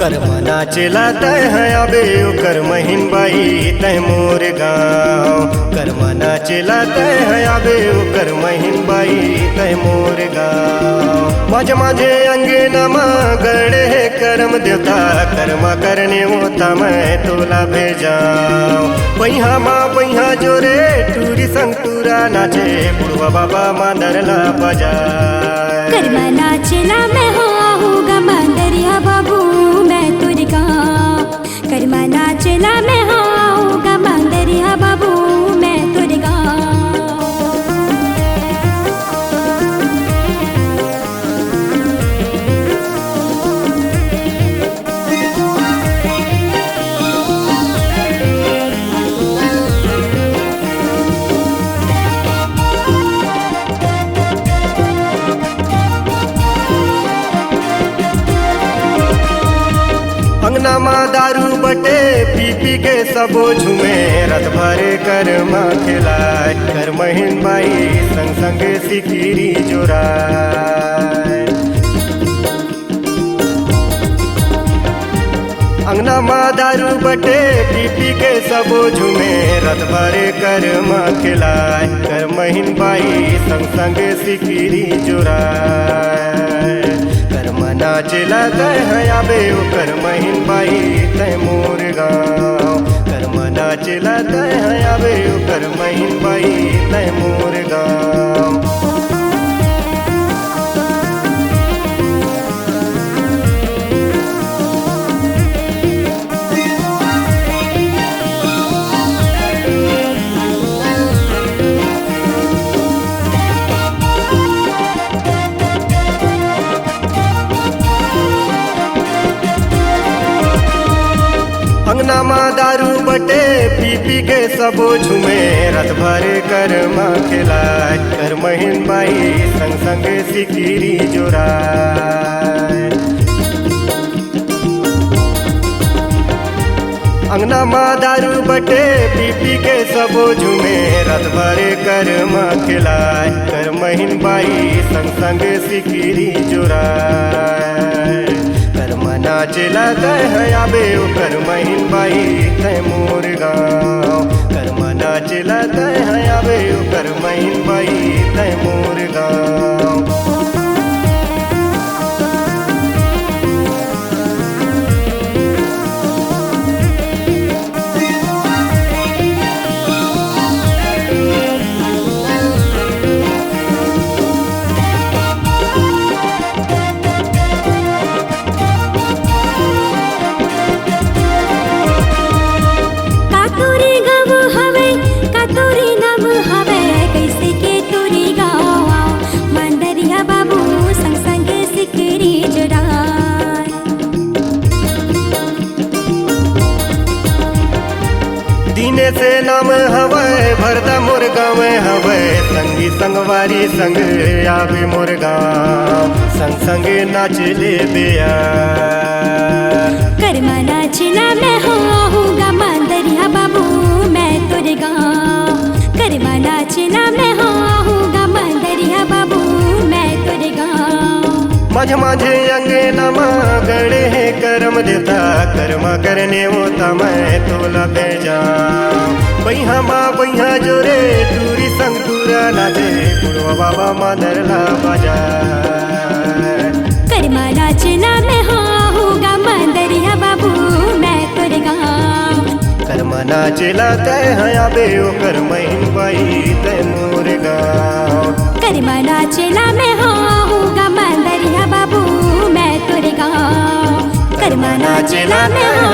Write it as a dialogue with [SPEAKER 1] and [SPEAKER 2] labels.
[SPEAKER 1] कर्मना चिलाता है अबे ओकर महिन बाई तय मोर गाँव। कर्मना चिलाता है अबे ओकर महिन बाई तय मोर गाँव। माझे माझे अंगना माँ गड़े कर्म देवता कर्मा करने होता मैं तोला भेजाऊं। पहिया माँ पहिया जोरे टूरी संग टूरा नाचे बुढ़वा बाबा मांदरला बजाए।
[SPEAKER 2] कर्मा नाचला मैं हो आहूँगा मांदरिया बाबू मैं तुर गाँव। कर्मा नाचला मैं हो आहूँगा मांदरिया बाबू मैं तुर गाँव।
[SPEAKER 1] अंगना माँ दारू बटे पी पी के सबो झूमे रत भरे कर्मा खिलाए। कर महिन बाई संग संग सिकिरी जोराए। अंगना माँ दारू बटे पी पी के सबो झूमे रत भरे कर्मा खिलाए। कर महिन बाई संग संग सिकिरी जोराए। नाचला तय है आबे ओकर महिन बाई तय मोर गाँव। कर्म नाचला तय है आबे ओकर महिन बाई तय मोर गाँव। अंगना माँ दारू बटे पी पी के सबो झूमे रत भरे कर्मा खिलाए। कर महिन बाई संग संग सिकिरी जोराए। अंगना माँ दारू बटे पी पी के सबो झूमे रत भरे कर्मा खिलाए। कर महिन बाई संग संग सिकिरी जोराए। नाचला तय है आबे ओकर महिन बाई तय मोर गाँव। कर्म नाचला तय है आबे ओकर महिन बाई तय मोर गाँव। दिने से नाम हवै भरता मोर गाँव हवै। संगी संगवारी संग आवे मोर गाँव। संग संग नाच ले बिया।
[SPEAKER 2] कर्मा नाचला मैं हो आहूँगा मांदरिया बाबू मैं तुर गाँव। कर्मा नाचला मैं हो आहूँगा मांदरिया बाबू मैं तुर गाँव।
[SPEAKER 1] माझे माझे अंगना माँ गड़े है कर्म देता कर्मा करने होता मैं तोला भेजाऊं। पहिया माँ पहिया जोरे टूरी संग टूरा नाचे बुढ़वा बाबा मांदरला बजाए।
[SPEAKER 2] कर्मा नाचला मैं हो आहूँगा मांदरिया बाबू मैं तुर गाँव।
[SPEAKER 1] कर्मा नाचला तय है आबे ओकर महिन बाई तय मोर गाँव।
[SPEAKER 2] कर्मा नाचला मैं हो आहूँगा मांदरिया बाबू मैं तुर गाँव। कर्मा नाचला मैं हो